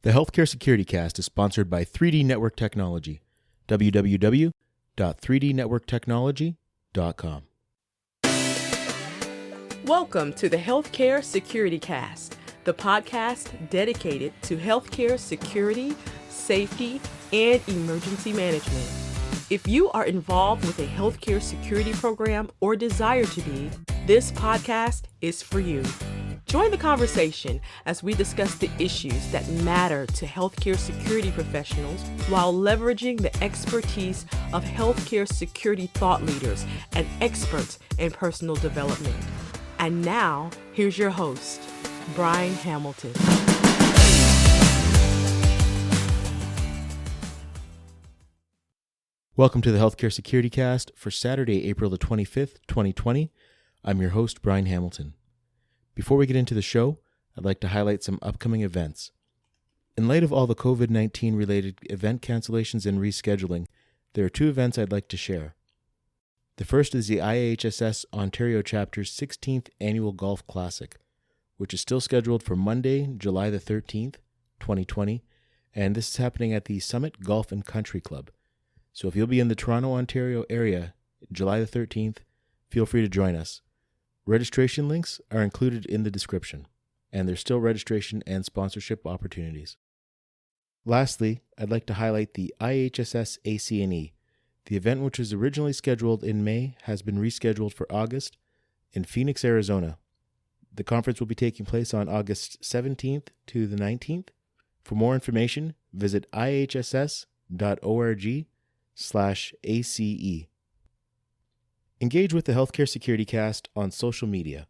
The Healthcare Security Cast is sponsored by 3D Network Technology. www.3dnetworktechnology.com. Welcome to the Healthcare Security Cast, the podcast dedicated to healthcare security, safety, and emergency management. If you are involved with a healthcare security program or desire to be, this podcast is for you. Join the conversation as we discuss the issues that matter to healthcare security professionals while leveraging the expertise of healthcare security thought leaders and experts in personal development. And now, here's your host, Brian Hamilton. Welcome to the Healthcare Security Cast for Saturday, April the 25th, 2020. I'm your host, Brian Hamilton. Before we get into the show, I'd like to highlight some upcoming events. In light of all the COVID-19 related event cancellations and rescheduling, there are two events I'd like to share. The first is the IHSS Ontario Chapter's 16th Annual Golf Classic, which is still scheduled for Monday, July the 13th, 2020, and this is happening at the Summit Golf and Country Club. So if you'll be in the Toronto, Ontario area, July the 13th, feel free to join us. Registration links are included in the description, and there's still registration and sponsorship opportunities. Lastly, I'd like to highlight the IHSS AC&E. The event, which was originally scheduled in May, has been rescheduled for August in Phoenix, Arizona. The conference will be taking place on August 17th to the 19th. For more information, visit ihss.org/ACE. Engage with the Healthcare Security Cast on social media.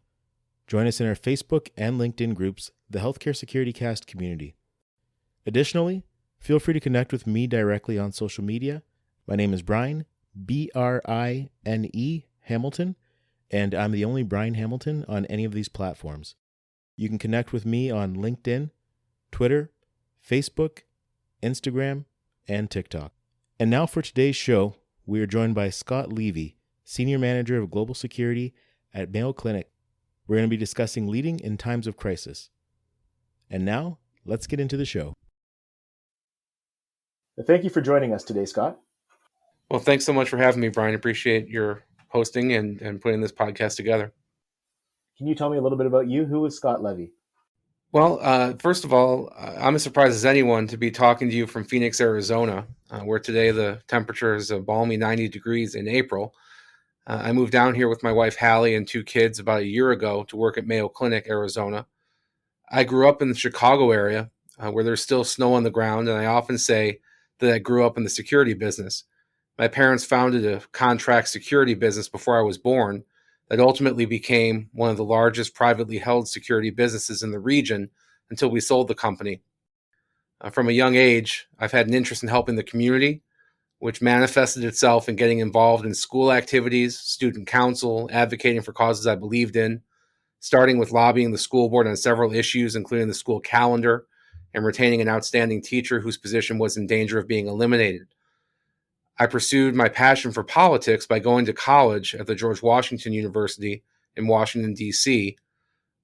Join us in our Facebook and LinkedIn groups, the Healthcare Security Cast community. Additionally, feel free to connect with me directly on social media. My name is Brian, B-R-I-N-E, Hamilton, and I'm the only Brian Hamilton on any of these platforms. You can connect with me on LinkedIn, Twitter, Facebook, Instagram, and TikTok. And now for today's show, we are joined by Scott Levy, Senior Manager of Global Security at Mayo Clinic. We're going to be discussing leading in times of crisis. And now, let's get into the show. Thank you for joining us today, Scott. Well, thanks so much for having me, Brian. Appreciate your hosting and putting this podcast together. Can you tell me a little bit about you? Who is Scott Levy? Well, first of all, I'm as surprised as anyone to be talking to you from Phoenix, Arizona, where today the temperature is a balmy 90 degrees in April. I moved down here with my wife, Hallie, and two kids about a year ago to work at Mayo Clinic, Arizona. I grew up in the Chicago area where there's still snow on the ground, and I often say that I grew up in the security business. My parents founded a contract security business before I was born that ultimately became one of the largest privately held security businesses in the region until we sold the company. From a young age, I've had an interest in helping the community, which manifested itself in getting involved in school activities, student council, advocating for causes I believed in, starting with lobbying the school board on several issues, including the school calendar, and retaining an outstanding teacher whose position was in danger of being eliminated. I pursued my passion for politics by going to college at the George Washington University in Washington, D.C.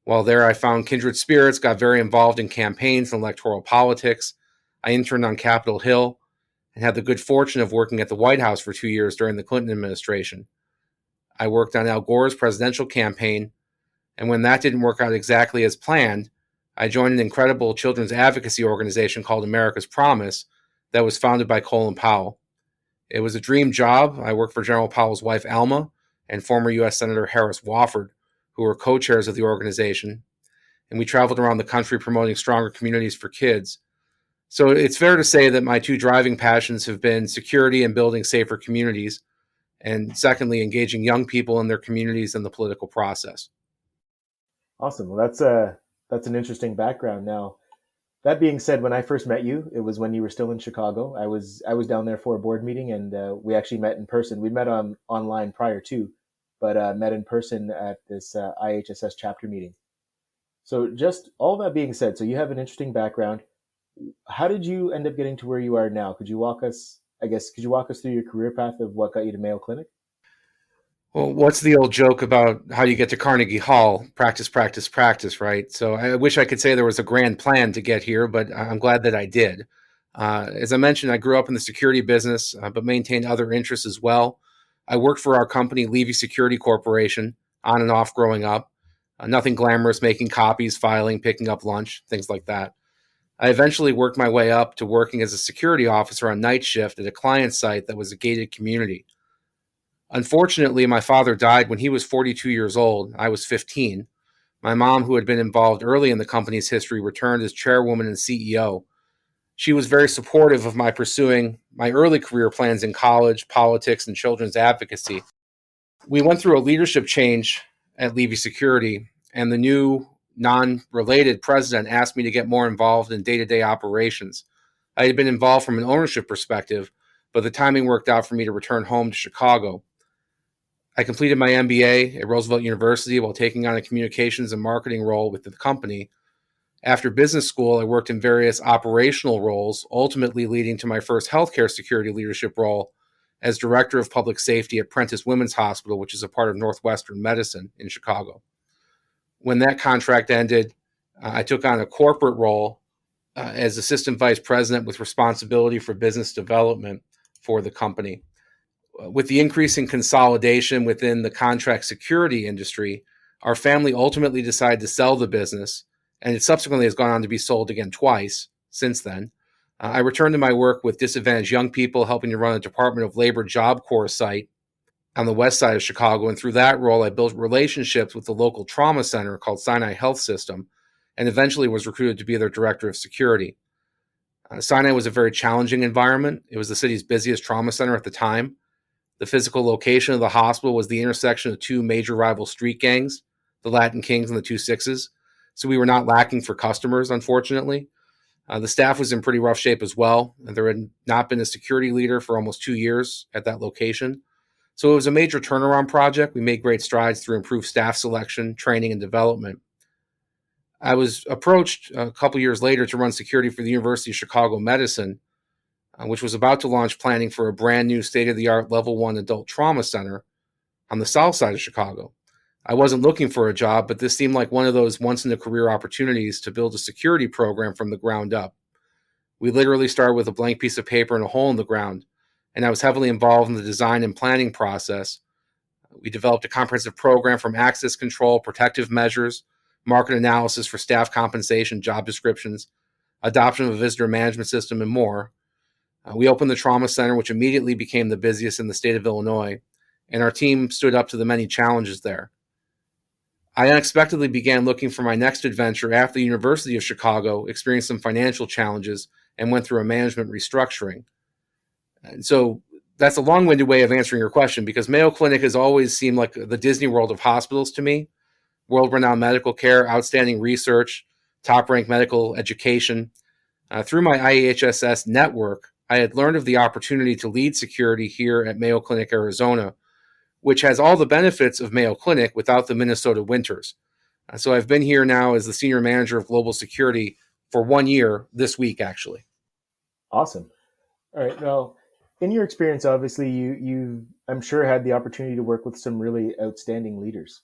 While there, I found kindred spirits, got very involved in campaigns and electoral politics. I interned on Capitol Hill and had the good fortune of working at the White House for 2 years during the Clinton administration. I worked on Al Gore's presidential campaign, and when that didn't work out exactly as planned, I joined an incredible children's advocacy organization called America's Promise that was founded by Colin Powell. It was a dream job. I worked for General Powell's wife, Alma, and former U.S. Senator Harris Wofford, who were co-chairs of the organization, and we traveled around the country promoting stronger communities for kids. So it's fair to say that my two driving passions have been security and building safer communities, and secondly, engaging young people in their communities in the political process. Awesome. Well, that's an interesting background. Now, that being said, when I first met you, it was when you were still in Chicago. I was down there for a board meeting, and we actually met in person. We met online prior to, but met in person at this IHSS chapter meeting. So just all that being said, so you have an interesting background. How did you end up getting to where you are now? Could you walk us through your career path of what got you to Mayo Clinic? Well, what's the old joke about how you get to Carnegie Hall? Practice, practice, practice, right? So I wish I could say there was a grand plan to get here, but I'm glad that I did. As I mentioned, I grew up in the security business, but maintained other interests as well. I worked for our company, Levy Security Corporation, on and off growing up. Nothing glamorous, making copies, filing, picking up lunch, things like that. I eventually worked my way up to working as a security officer on night shift at a client site that was a gated community. Unfortunately, my father died when he was 42 years old. I was 15. My mom, who had been involved early in the company's history, returned as chairwoman and CEO. She was very supportive of my pursuing my early career plans in college, politics, and children's advocacy. We went through a leadership change at Levy Security, and the new non-related president asked me to get more involved in day-to-day operations. I had been involved from an ownership perspective, but the timing worked out for me to return home to Chicago. I completed my MBA at Roosevelt University while taking on a communications and marketing role with the company. After business school, I worked in various operational roles, ultimately leading to my first healthcare security leadership role as Director of Public Safety at Prentice Women's Hospital, which is a part of Northwestern Medicine in Chicago. When that contract ended, I took on a corporate role as Assistant Vice President with responsibility for business development for the company. With the increasing consolidation within the contract security industry, our family ultimately decided to sell the business, and it subsequently has gone on to be sold again twice since then. I returned to my work with disadvantaged young people, helping to run a Department of Labor Job Corps site on the west side of Chicago. And through that role, I built relationships with the local trauma center called Sinai Health System, and eventually was recruited to be their director of security. Sinai was a very challenging environment. It was the city's busiest trauma center at the time. The physical location of the hospital was the intersection of two major rival street gangs, the Latin Kings and the Two Sixes. So we were not lacking for customers, unfortunately. The staff was in pretty rough shape as well. And there had not been a security leader for almost 2 years at that location. So it was a major turnaround project. We made great strides through improved staff selection, training, and development. I was approached a couple years later to run security for the University of Chicago Medicine, which was about to launch planning for a brand new state-of-the-art Level 1 adult trauma center on the south side of Chicago. I wasn't looking for a job, but this seemed like one of those once-in-a-career opportunities to build a security program from the ground up. We literally started with a blank piece of paper and a hole in the ground, and I was heavily involved in the design and planning process. We developed a comprehensive program from access control, protective measures, market analysis for staff compensation, job descriptions, adoption of a visitor management system, and more. We opened the trauma center, which immediately became the busiest in the state of Illinois, and our team stood up to the many challenges there. I unexpectedly began looking for my next adventure after the University of Chicago experienced some financial challenges and went through a management restructuring. And so that's a long-winded way of answering your question, because Mayo Clinic has always seemed like the Disney World of hospitals to me. World-renowned medical care, outstanding research, top-ranked medical education. Through my IHSS network, I had learned of the opportunity to lead security here at Mayo Clinic, Arizona, which has all the benefits of Mayo Clinic without the Minnesota winters. So I've been here now as the senior manager of global security for 1 year this week, actually. Awesome. All right. Well, in your experience, obviously, you I'm sure had the opportunity to work with some really outstanding leaders.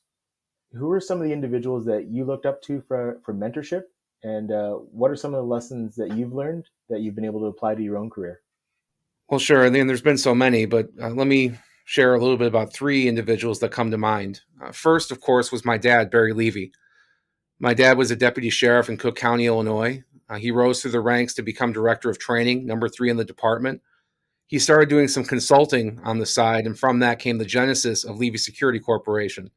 Who are some of the individuals that you looked up to for mentorship? And what are some of the lessons that you've learned that you've been able to apply to your own career? Well, sure. And then there's been so many, but let me share a little bit about 3 individuals that come to mind. First, of course, was my dad, Barry Levy. My dad was a deputy sheriff in Cook County, Illinois. He rose through the ranks to become director of training, number 3 in the department. He started doing some consulting on the side, and from that came the genesis of Levy Security Corporation.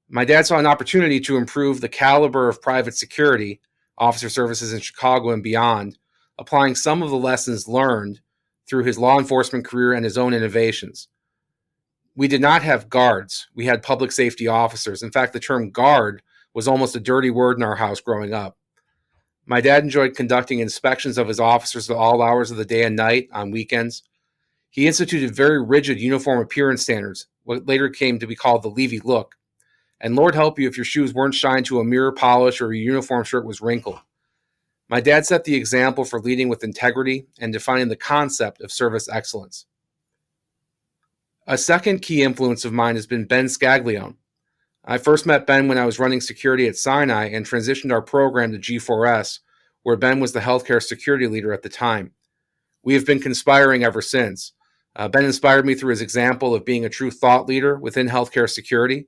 My dad saw an opportunity to improve the caliber of private security officer services in Chicago and beyond, applying some of the lessons learned through his law enforcement career and his own innovations. We did not have guards. We had public safety officers. In fact, the term guard was almost a dirty word in our house growing up. My dad enjoyed conducting inspections of his officers at all hours of the day and night on weekends. He instituted very rigid uniform appearance standards, what later came to be called the Levy look. And Lord help you if your shoes weren't shined to a mirror polish or your uniform shirt was wrinkled. My dad set the example for leading with integrity and defining the concept of service excellence. A second key influence of mine has been Ben Scaglione. I first met Ben when I was running security at Sinai and transitioned our program to G4S, where Ben was the healthcare security leader at the time. We have been conspiring ever since. Ben inspired me through his example of being a true thought leader within healthcare security.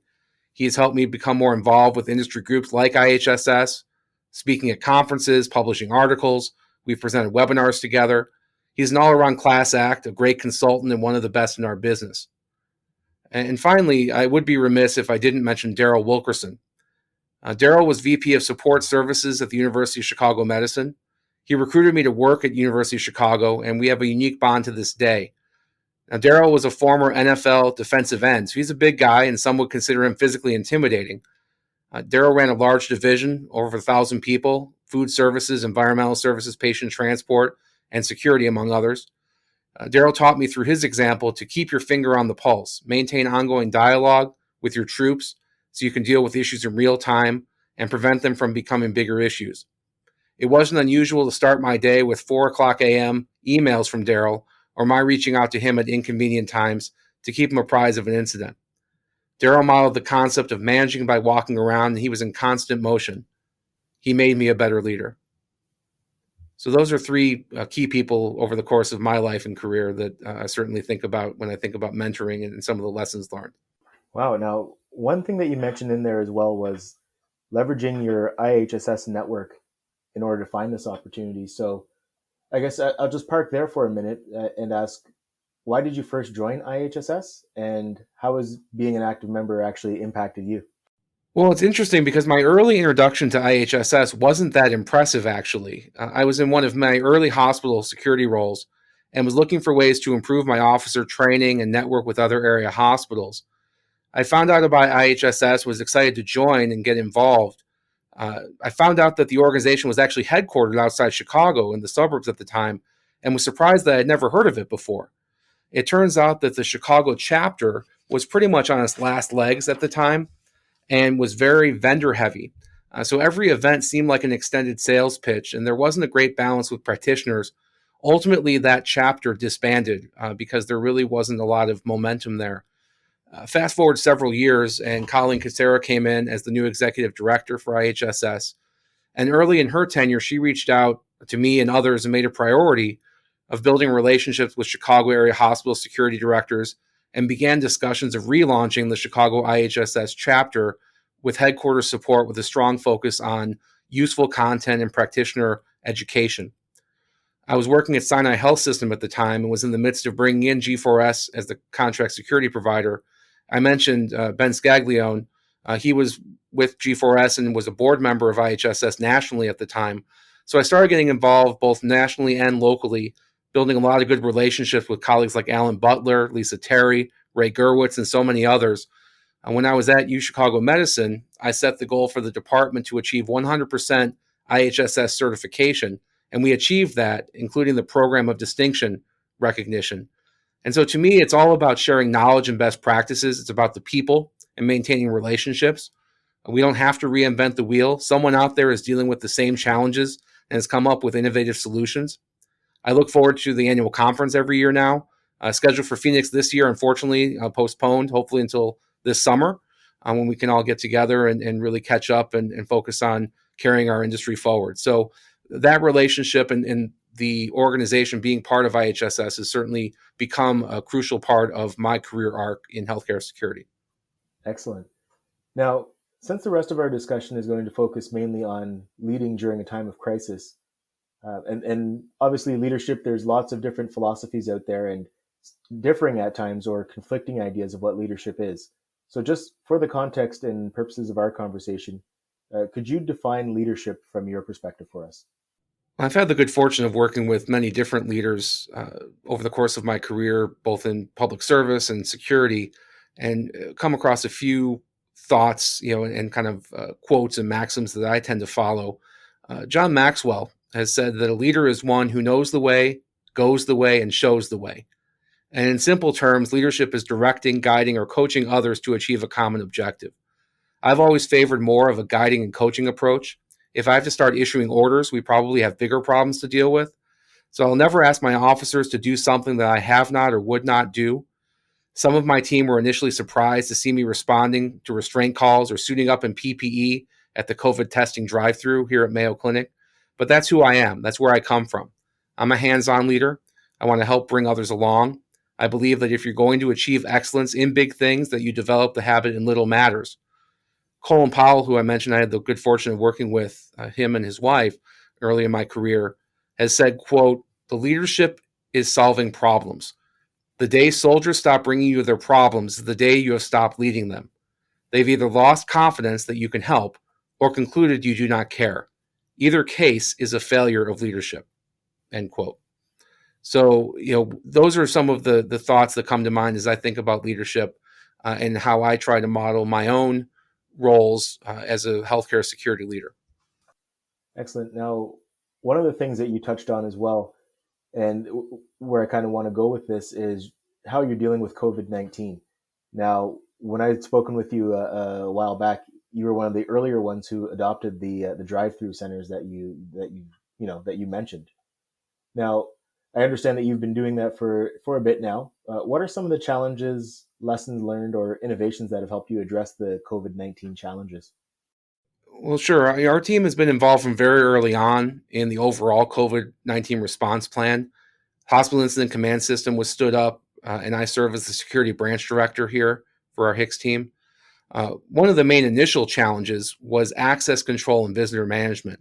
He has helped me become more involved with industry groups like IHSS, speaking at conferences, publishing articles. We've presented webinars together. He's an all-around class act, a great consultant, and one of the best in our business. And finally, I would be remiss if I didn't mention Daryl Wilkerson. Daryl was VP of Support Services at the University of Chicago Medicine. He recruited me to work at University of Chicago, and we have a unique bond to this day. Now, Daryl was a former NFL defensive end, so he's a big guy, and some would consider him physically intimidating. Daryl ran a large division, over 1,000 people, food services, environmental services, patient transport, and security, among others. Daryl taught me through his example to keep your finger on the pulse, maintain ongoing dialogue with your troops so you can deal with issues in real time and prevent them from becoming bigger issues. It wasn't unusual to start my day with 4 o'clock a.m. emails from Daryl or my reaching out to him at inconvenient times to keep him apprised of an incident. Daryl modeled the concept of managing by walking around, and he was in constant motion. He made me a better leader. So those are three key people over the course of my life and career that I certainly think about when I think about mentoring and some of the lessons learned. Wow. Now, one thing that you mentioned in there as well was leveraging your IHSS network in order to find this opportunity. So I guess I'll just park there for a minute and ask, why did you first join IHSS, and how has being an active member actually impacted you? Well, it's interesting because my early introduction to IHSS wasn't that impressive, actually. I was in one of my early hospital security roles and was looking for ways to improve my officer training and network with other area hospitals. I found out about IHSS, was excited to join and get involved. I found out that the organization was actually headquartered outside Chicago in the suburbs at the time and was surprised that I'd never heard of it before. It turns out that the Chicago chapter was pretty much on its last legs at the time and was very vendor heavy. So every event seemed like an extended sales pitch, and there wasn't a great balance with practitioners. Ultimately, that chapter disbanded because there really wasn't a lot of momentum there. Fast forward several years, and Colin came in as the new executive director for IHSS. And early in her tenure, she reached out to me and others and made a priority of building relationships with Chicago area hospital security directors and began discussions of relaunching the Chicago IHSS chapter with headquarters support with a strong focus on useful content and practitioner education. I was working at Sinai Health System at the time and was in the midst of bringing in G4S as the contract security provider. I mentioned Ben Scaglione. He was with G4S and was a board member of IHSS nationally at the time. So I started getting involved both nationally and locally, building a lot of good relationships with colleagues like Alan Butler, Lisa Terry, Ray Gerwitz, and so many others. And when I was at U Chicago Medicine, I set the goal for the department to achieve 100% IHSS certification, and we achieved that, including the program of distinction recognition. And so to me, it's all about sharing knowledge and best practices. It's about the people and maintaining relationships. We don't have to reinvent the wheel. Someone out there is dealing with the same challenges and has come up with innovative solutions. I look forward to the annual conference every year now, scheduled for Phoenix this year, unfortunately postponed, hopefully until this summer, when we can all get together and really catch up and focus on carrying our industry forward. So that relationship and the organization being part of IHSS has certainly become a crucial part of my career arc in healthcare security. Excellent. Now, since the rest of our discussion is going to focus mainly on leading during a time of crisis, and obviously leadership, there's lots of different philosophies out there and differing at times or conflicting ideas of what leadership is. So just for the context and purposes of our conversation, could you define leadership from your perspective for us? I've had the good fortune of working with many different leaders over the course of my career, both in public service and security, and come across a few thoughts, and kind of quotes and maxims that I tend to follow. John Maxwell has said that a leader is one who knows the way, goes the way, and shows the way. And in simple terms, leadership is directing, guiding, or coaching others to achieve a common objective. I've always favored more of a guiding and coaching approach. If I have to start issuing orders, we probably have bigger problems to deal with. So I'll never ask my officers to do something that I have not or would not do. Some of my team were initially surprised to see me responding to restraint calls or suiting up in PPE at the COVID testing drive-thru here at Mayo Clinic, but that's who I am. That's where I come from. I'm a hands-on leader. I want to help bring others along. I believe that if you're going to achieve excellence in big things, that you develop the habit in little matters. Colin Powell, who I mentioned I had the good fortune of working with, him and his wife early in my career, has said, quote, "The leadership is solving problems. The day soldiers stop bringing you their problems is the day you have stopped leading them. They've either lost confidence that you can help or concluded you do not care. Either case is a failure of leadership," end quote. So, those are some of the thoughts that come to mind as I think about leadership and how I try to model my own roles as a healthcare security leader. Excellent. Now, one of the things that you touched on as well, and where I kind of want to go with this, is how you're dealing with COVID-19. Now, when I had spoken with you a while back, you were one of the earlier ones who adopted the drive-through centers that you mentioned. Now, I understand that you've been doing that for a bit now. What are some of the challenges, lessons learned, or innovations that have helped you address the COVID-19 challenges? Well, sure. Our team has been involved from very early on in the overall COVID-19 response plan. Hospital Incident Command System was stood up, and I serve as the security branch director here for our HICS team. One of the main initial challenges was access control and visitor management.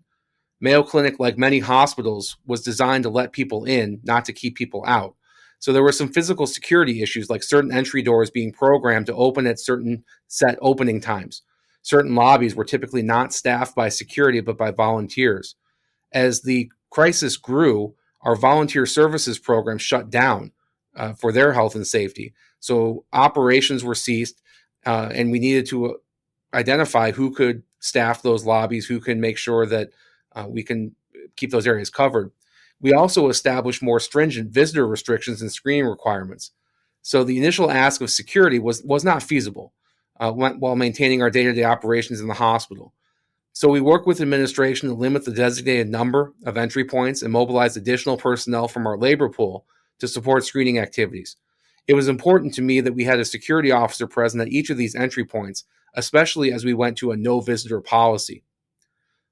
Mayo Clinic, like many hospitals, was designed to let people in, not to keep people out. So there were some physical security issues, like certain entry doors being programmed to open at certain set opening times. Certain lobbies were typically not staffed by security, but by volunteers. As the crisis grew, our volunteer services program shut down for their health and safety. So operations were ceased, and we needed to identify who could staff those lobbies, who can make sure that we can keep those areas covered. We also established more stringent visitor restrictions and screening requirements. So the initial ask of security was not feasible while maintaining our day-to-day operations in the hospital. So we worked with administration to limit the designated number of entry points and mobilize additional personnel from our labor pool to support screening activities. It was important to me that we had a security officer present at each of these entry points, especially as we went to a no visitor policy.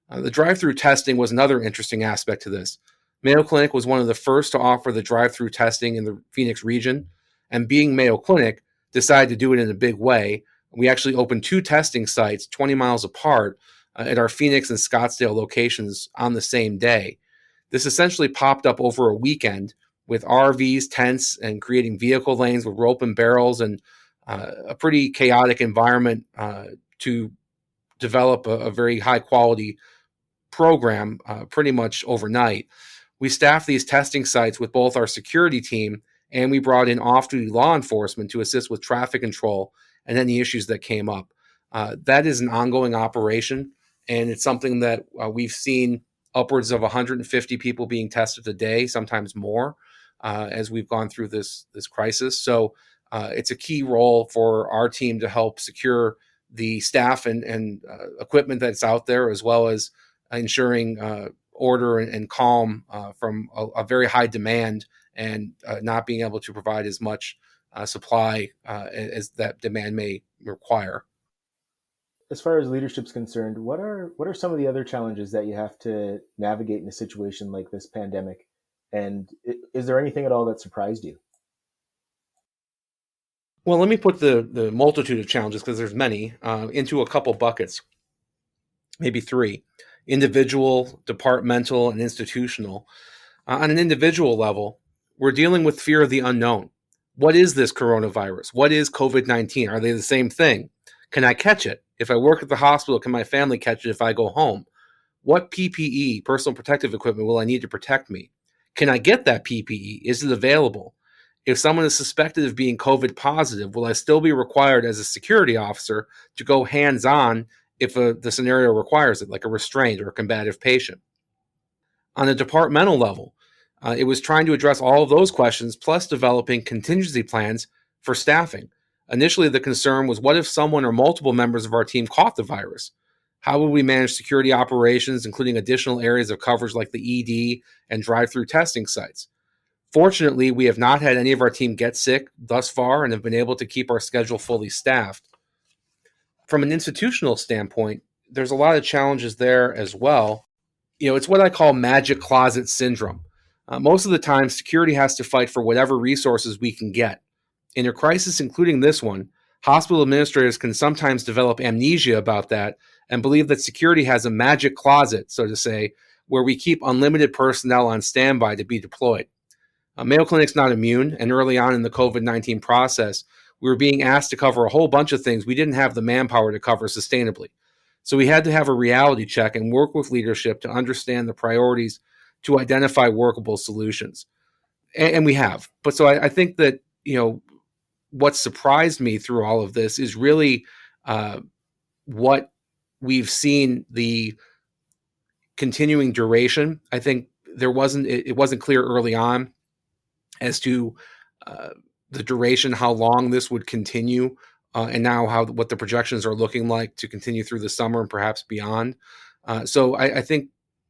The drive-through testing was another interesting aspect to this. Mayo Clinic was one of the first to offer the drive-through testing in the Phoenix region, and being Mayo Clinic, decided to do it in a big way. We actually opened 2 testing sites 20 miles apart at our Phoenix and Scottsdale locations on the same day. This essentially popped up over a weekend with RVs, tents, and creating vehicle lanes with rope and barrels, and a pretty chaotic environment to develop a very high-quality program pretty much overnight. We staffed these testing sites with both our security team, and we brought in off-duty law enforcement to assist with traffic control and any issues that came up. That is an ongoing operation, and it's something that we've seen upwards of 150 people being tested a day, sometimes more, as we've gone through this crisis. So it's a key role for our team to help secure the staff and equipment that's out there, as well as ensuring order and calm from a very high demand and not being able to provide as much supply as that demand may require. As far as leadership's concerned, what are some of the other challenges that you have to navigate in a situation like this pandemic? And is there anything at all that surprised you? Well, let me put the multitude of challenges, because there's many, into a couple buckets, maybe 3. Individual, departmental, and institutional. On an individual level, we're dealing with fear of the unknown. What is this coronavirus? What is COVID-19? Are they the same thing? Can I catch it? If I work at the hospital, can my family catch it if I go home? What PPE, personal protective equipment, will I need to protect me? Can I get that PPE? Is it available? If someone is suspected of being COVID positive, will I still be required as a security officer to go hands-on if the scenario requires it, like a restraint or a combative patient? On a departmental level, it was trying to address all of those questions, plus developing contingency plans for staffing. Initially, the concern was, what if someone or multiple members of our team caught the virus? How would we manage security operations, including additional areas of coverage like the ED and drive-through testing sites? Fortunately, we have not had any of our team get sick thus far and have been able to keep our schedule fully staffed. From an institutional standpoint, there's a lot of challenges there as well. It's what I call magic closet syndrome. Most of the time, security has to fight for whatever resources we can get. In a crisis, including this one, hospital administrators can sometimes develop amnesia about that and believe that security has a magic closet, so to say, where we keep unlimited personnel on standby to be deployed. Mayo Clinic's not immune, and early on in the COVID-19 process, we were being asked to cover a whole bunch of things we didn't have the manpower to cover sustainably. So we had to have a reality check and work with leadership to understand the priorities to identify workable solutions. And we have. But so I think that, what surprised me through all of this is really what we've seen, the continuing duration. I think it wasn't clear early on as to the duration, how long this would continue, and now what the projections are looking like to continue through the summer and perhaps beyond. So I think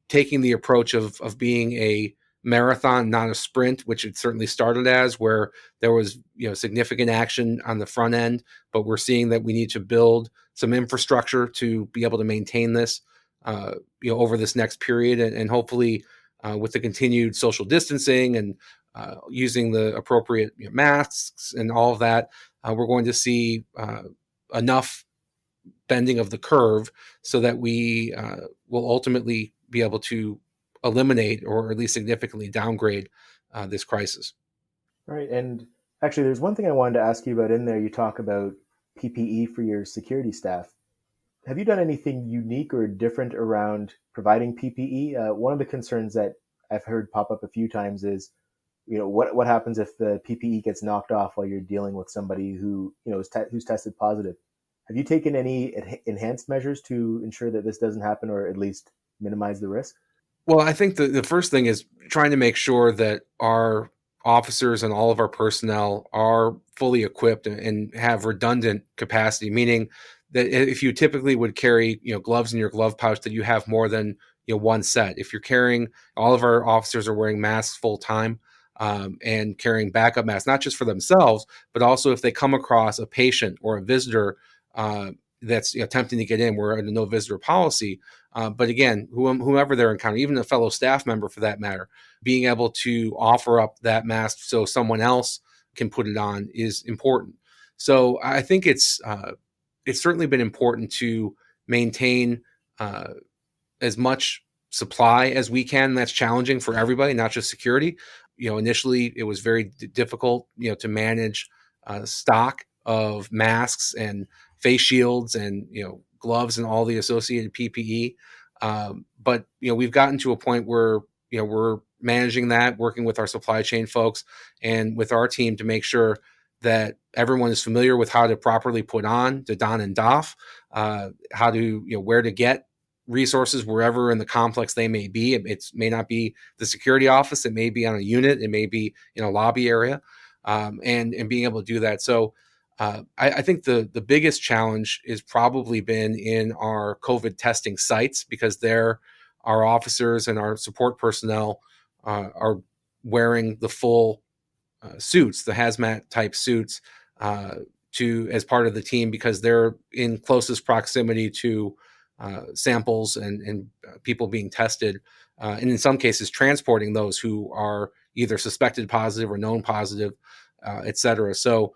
taking the approach of being a marathon, not a sprint, which it certainly started as, where there was significant action on the front end, but we're seeing that we need to build some infrastructure to be able to maintain this over this next period, and hopefully with the continued social distancing and using the appropriate masks and all of that, we're going to see enough bending of the curve so that we will ultimately be able to eliminate or at least significantly downgrade this crisis. Right. And actually, there's one thing I wanted to ask you about in there. You talk about PPE for your security staff. Have you done anything unique or different around providing PPE? One of the concerns that I've heard pop up a few times is, what happens if the PPE gets knocked off while you're dealing with somebody who, who's tested positive? Have you taken any enhanced measures to ensure that this doesn't happen, or at least minimize the risk? Well, I think the first thing is trying to make sure that our officers and all of our personnel are fully equipped and have redundant capacity, meaning that if you typically would carry, gloves in your glove pouch, that you have more than, one set. If you're carrying, all of our officers are wearing masks full time and carrying backup masks, not just for themselves, but also if they come across a patient or a visitor that's attempting to get in. We're under no visitor policy. But again, whomever they're encountering, even a fellow staff member for that matter, being able to offer up that mask so someone else can put it on is important. So I think it's certainly been important to maintain as much supply as we can. That's challenging for everybody, not just security. Initially it was very difficult, to manage stock of masks and face shields and, gloves and all the associated PPE. But, we've gotten to a point where, we're managing that, working with our supply chain folks and with our team to make sure that everyone is familiar with how to properly put on, to don and doff, how to, where to get resources wherever in the complex they may be. It may not be the security office. It may be on a unit. It may be in a lobby area, and being able to do that. So I think the biggest challenge has probably been in our COVID testing sites, because there our officers and our support personnel are wearing the full suits, the hazmat type suits, as part of the team, because they're in closest proximity to samples and people being tested, and in some cases transporting those who are either suspected positive or known positive, et cetera. So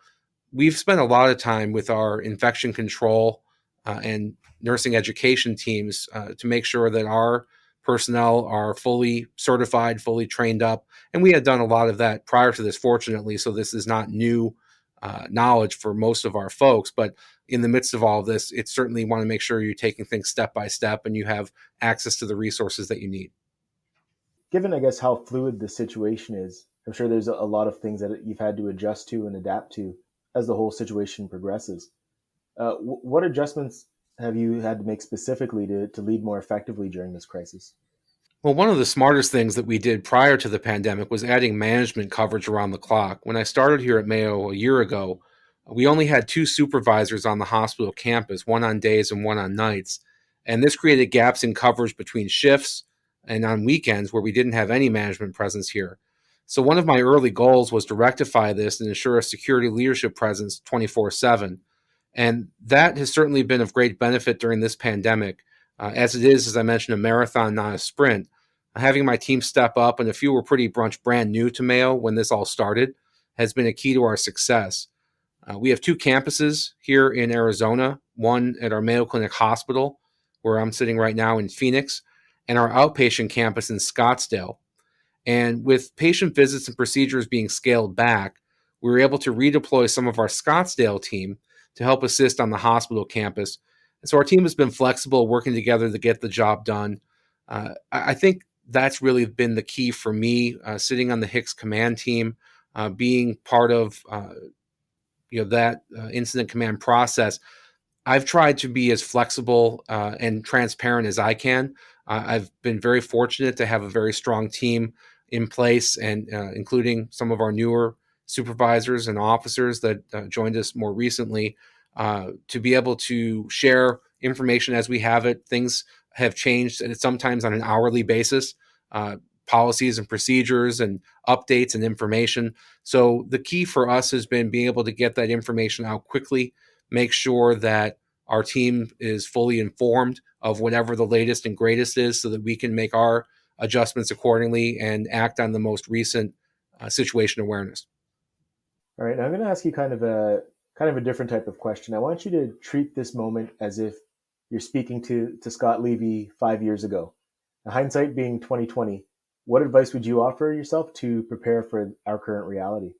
we've spent a lot of time with our infection control and nursing education teams to make sure that our personnel are fully certified, fully trained up. And we had done a lot of that prior to this, fortunately, so this is not new knowledge for most of our folks. But in the midst of all of this, it certainly want to make sure you're taking things step by step and you have access to the resources that you need. Given, I guess, how fluid the situation is, I'm sure there's a lot of things that you've had to adjust to and adapt to as the whole situation progresses. What adjustments have you had to make specifically to lead more effectively during this crisis? Well, one of the smartest things that we did prior to the pandemic was adding management coverage around the clock. When I started here at Mayo a year ago, we only had 2 supervisors on the hospital campus, one on days and one on nights. And this created gaps in coverage between shifts and on weekends where we didn't have any management presence here. So one of my early goals was to rectify this and ensure a security leadership presence 24/7. And that has certainly been of great benefit during this pandemic. As it is, as I mentioned, a marathon, not a sprint. Having my team step up, and a few were pretty much brand new to Mayo when this all started, has been a key to our success. We have two campuses here in Arizona, one at our Mayo Clinic hospital, where I'm sitting right now in Phoenix, and our outpatient campus in Scottsdale. And with patient visits and procedures being scaled back, we were able to redeploy some of our Scottsdale team to help assist on the hospital campus. And so our team has been flexible, working together to get the job done. I think that's really been the key for me, sitting on the Hicks command team, being part of that incident command process. I've tried to be as flexible and transparent as I can. I've been very fortunate to have a very strong team in place, and including some of our newer supervisors and officers that joined us more recently, to be able to share information as we have it. Things have changed, and it's sometimes on an hourly basis, policies and procedures and updates and information. So the key for us has been being able to get that information out quickly, make sure that our team is fully informed of whatever the latest and greatest is, so that we can make our adjustments accordingly and act on the most recent situation awareness. All right, now I'm going to ask you kind of a different type of question. I want you to treat this moment as if you're speaking to Scott Levy 5 years ago. Now, hindsight being 2020, what advice would you offer yourself to prepare for our current reality?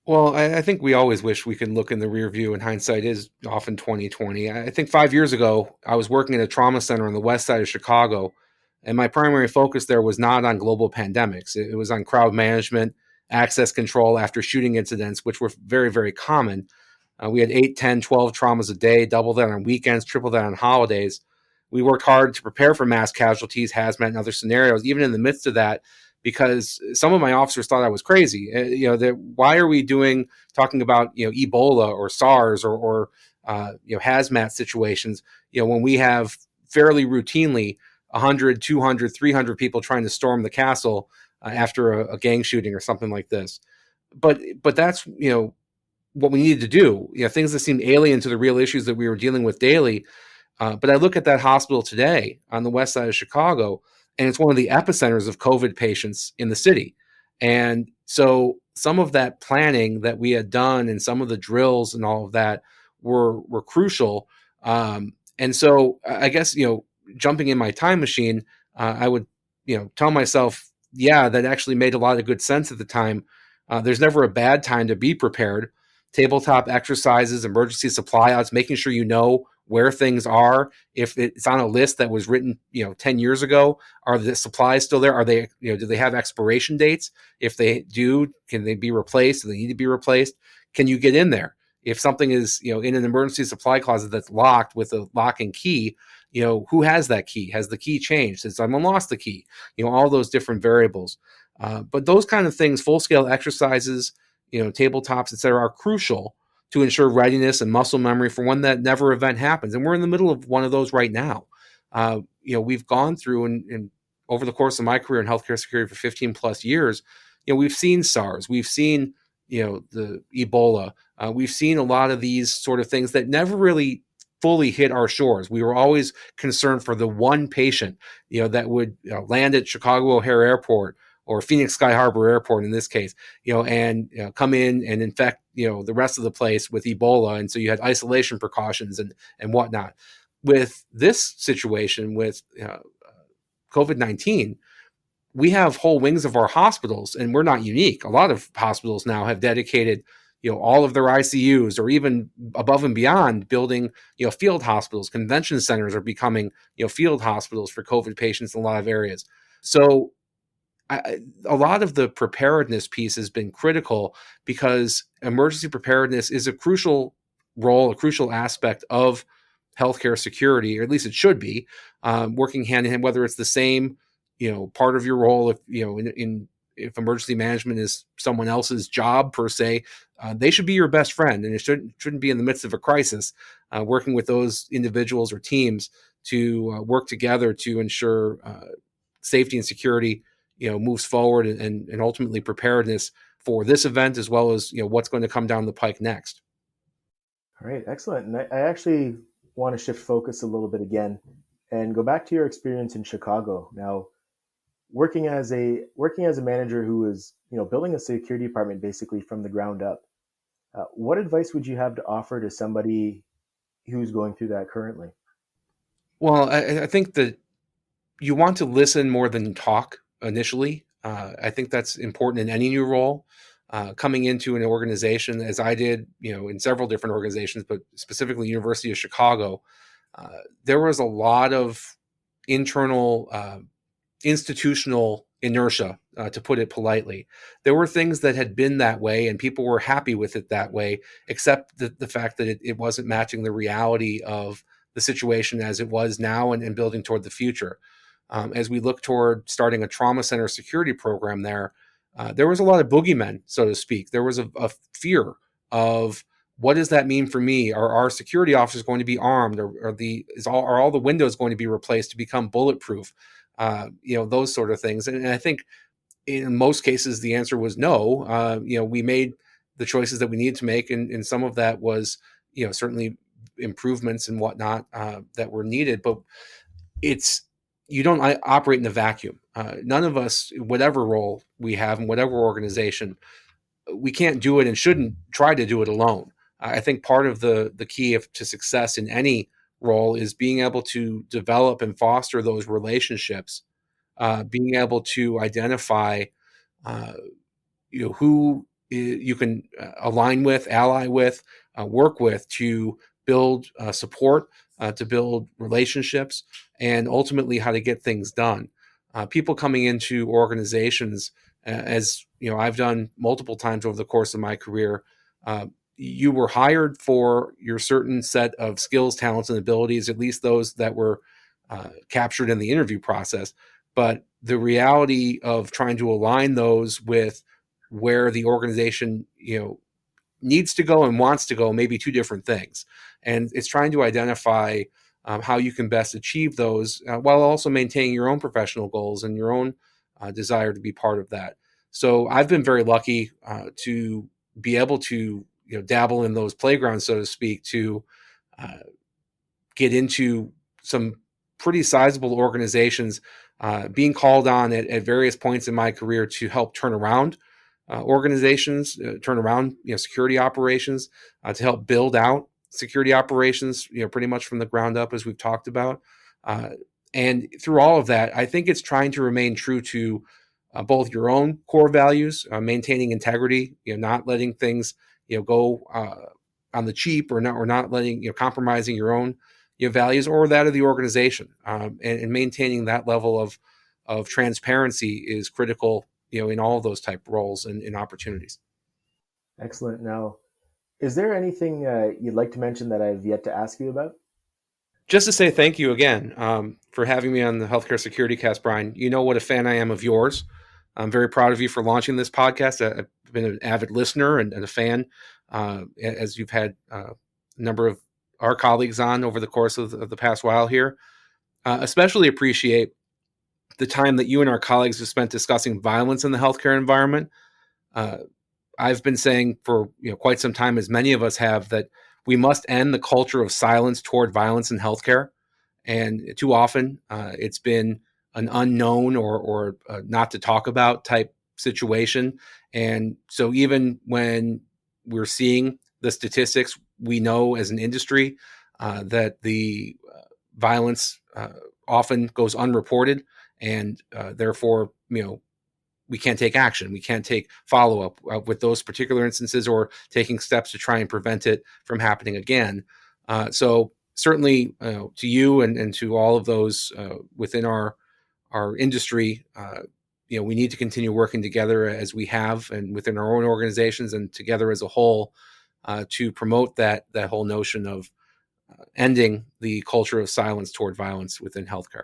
Well, I think we always wish we could look in the rear view, and hindsight is often 2020. I think 5 years ago, I was working at a trauma center on the west side of Chicago, and my primary focus there was not on global pandemics. It was on crowd management, access control after shooting incidents, which were very, very common. We had 8, 10, 12 traumas a day, double that on weekends, triple that on holidays. We worked hard to prepare for mass casualties, hazmat, and other scenarios, even in the midst of that, because some of my officers thought I was crazy. Why are we talking about Ebola or SARS or hazmat situations, when we have fairly routinely 100, 200, 300 people trying to storm the castle after a gang shooting or something like this. But that's what we needed to do. Things that seemed alien to the real issues that we were dealing with daily. But I look at that hospital today on the west side of Chicago, and it's one of the epicenters of COVID patients in the city. And so some of that planning that we had done and some of the drills and all of that were crucial. And so I guess, jumping in my time machine, I would, tell myself, yeah, that actually made a lot of good sense at the time. There's never a bad time to be prepared. Tabletop exercises, emergency supply outs, making sure you know where things are. If it's on a list that was written, 10 years ago, are the supplies still there? Are they, do they have expiration dates? If they do, can they be replaced? Do they need to be replaced? Can you get in there? If something is, in an emergency supply closet that's locked with a lock and key, who has that key? Has the key changed? Has someone lost the key? All those different variables. But those kind of things, full-scale exercises, tabletops, et cetera, are crucial to ensure readiness and muscle memory for when that never event happens. And we're in the middle of one of those right now. We've gone through and over the course of my career in healthcare security for 15 plus years, we've seen SARS, we've seen, the Ebola, we've seen a lot of these sort of things that never really fully hit our shores. We were always concerned for the one patient, that would land at Chicago O'Hare Airport or Phoenix Sky Harbor Airport in this case, and come in and infect, the rest of the place with Ebola. And so you had isolation precautions and whatnot. With this situation with COVID-19, we have whole wings of our hospitals, and we're not unique. A lot of hospitals now have dedicated, all of their ICUs, or even above and beyond, building, field hospitals. Convention centers are becoming, field hospitals for COVID patients in a lot of areas. So a lot of the preparedness piece has been critical, because emergency preparedness is a crucial role, a crucial aspect of healthcare security, or at least it should be, working hand in hand, whether it's the same, part of your role. If, if emergency management is someone else's job per se, they should be your best friend, and it shouldn't be in the midst of a crisis, working with those individuals or teams to work together to ensure safety and security, moves forward and ultimately preparedness for this event, as well as what's going to come down the pike next. All right, excellent. And I actually want to shift focus a little bit again and go back to your experience in Chicago. Now, working as a manager who was building a security department basically from the ground up, what advice would you have to offer to somebody who's going through that currently? Well, I think that you want to listen more than talk initially. I think that's important in any new role. Coming into an organization, as I did, in several different organizations, but specifically University of Chicago, there was a lot of internal institutional inertia, to put it politely. There were things that had been that way and people were happy with it that way, except the fact that it wasn't matching the reality of the situation as it was now and building toward the future. As we look toward starting a trauma center security program there was a lot of boogeymen, so to speak. There was a fear of, what does that mean for me? Are our security officers going to be armed? Are all the windows going to be replaced to become bulletproof? Those sort of things. And I think in most cases, the answer was no. We made the choices that we needed to make. And some of that was, certainly improvements and whatnot that were needed. But you don't operate in a vacuum. None of us, whatever role we have in whatever organization, we can't do it and shouldn't try to do it alone. I think part of the key to success in any role is being able to develop and foster those relationships, being able to identify who you can align with, ally with, work with to build support, to build relationships, and ultimately how to get things done. People coming into organizations, as I've done multiple times over the course of my career, you were hired for your certain set of skills, talents, and abilities, at least those that were captured in the interview process. But the reality of trying to align those with where the organization needs to go and wants to go may be two different things. And it's trying to identify how you can best achieve those while also maintaining your own professional goals and your own desire to be part of that. So I've been very lucky to be able to dabble in those playgrounds, so to speak, to get into some pretty sizable organizations, being called on at various points in my career to help turn around organizations, turn around security operations, to help build out security operations, pretty much from the ground up, as we've talked about. And through all of that, I think it's trying to remain true to both your own core values, maintaining integrity, not letting things go on the cheap, or not letting compromising your own values or that of the organization, and maintaining that level of transparency is critical in all of those type of roles and opportunities. Excellent. Now, is there anything you'd like to mention that I've yet to ask you about? Just to say thank you again for having me on the Healthcare Security Cast, Brian. You know what a fan I am of yours. I'm very proud of you for launching this podcast. I've been an avid listener and a fan, as you've had a number of our colleagues on over the course of the past while here. Especially appreciate the time that you and our colleagues have spent discussing violence in the healthcare environment. I've been saying for quite some time, as many of us have, that we must end the culture of silence toward violence in healthcare. And too often it's been an unknown or not to talk about type situation. And so even when we're seeing the statistics, we know as an industry that the violence often goes unreported, and therefore, we can't take action. We can't take follow-up with those particular instances, or taking steps to try and prevent it from happening again. So certainly to you and to all of those within our industry, we need to continue working together as we have, and within our own organizations and together as a whole, to promote that whole notion of ending the culture of silence toward violence within healthcare.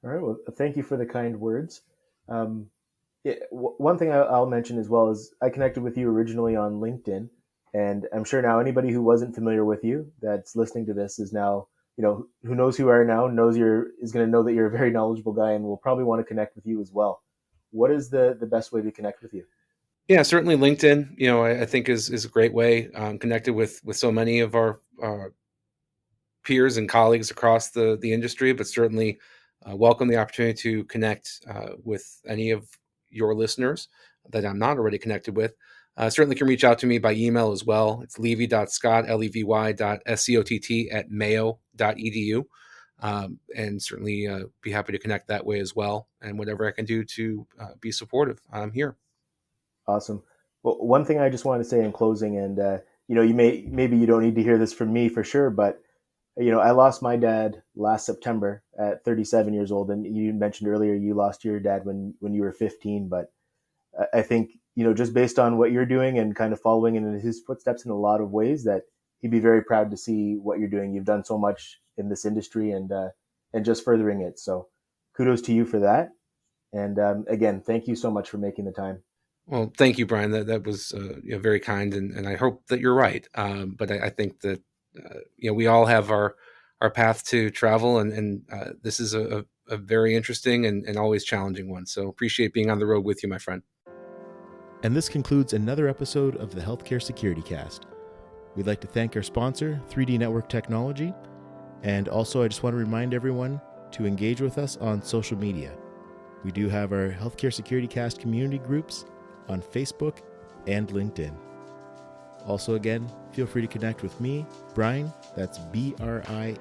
All right. Well, thank you for the kind words. One thing I'll mention as well is I connected with you originally on LinkedIn, and I'm sure now anybody who wasn't familiar with you that's listening to this is now, who knows who you are now is going to know that you're a very knowledgeable guy and will probably want to connect with you as well. What is the best way to connect with you? Yeah, certainly LinkedIn, I think is a great way. I'm connected with so many of our peers and colleagues across the industry, but certainly welcome the opportunity to connect with any of your listeners that I'm not already connected with. Certainly can reach out to me by email as well. It's levy.scott, levy.scott@mayo.edu. And certainly be happy to connect that way as well. And whatever I can do to be supportive, I'm here. Awesome. Well, one thing I just want to say in closing, and maybe you don't need to hear this from me for sure, but I lost my dad last September at 37 years old, and you mentioned earlier you lost your dad when you were 15. But I think just based on what you're doing and kind of following in his footsteps in a lot of ways, that he'd be very proud to see what you're doing. You've done so much in this industry and just furthering it. So kudos to you for that. And again, thank you so much for making the time. Well, thank you, Brian. That was very kind, and I hope that you're right. But I think that we all have our path to travel, and this is a very interesting and always challenging one. So appreciate being on the road with you, my friend. And this concludes another episode of the Healthcare Security Cast. We'd like to thank our sponsor, 3D Network Technology, and also I just want to remind everyone to engage with us on social media. We do have our Healthcare Security Cast community groups on Facebook and LinkedIn. Also, again, feel free to connect with me, Brian, that's BRINE,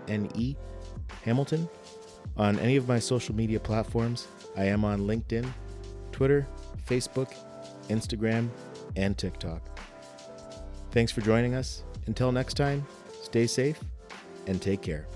Hamilton, on any of my social media platforms. I am on LinkedIn, Twitter, Facebook, Instagram, and TikTok. Thanks for joining us. Until next time, stay safe and take care.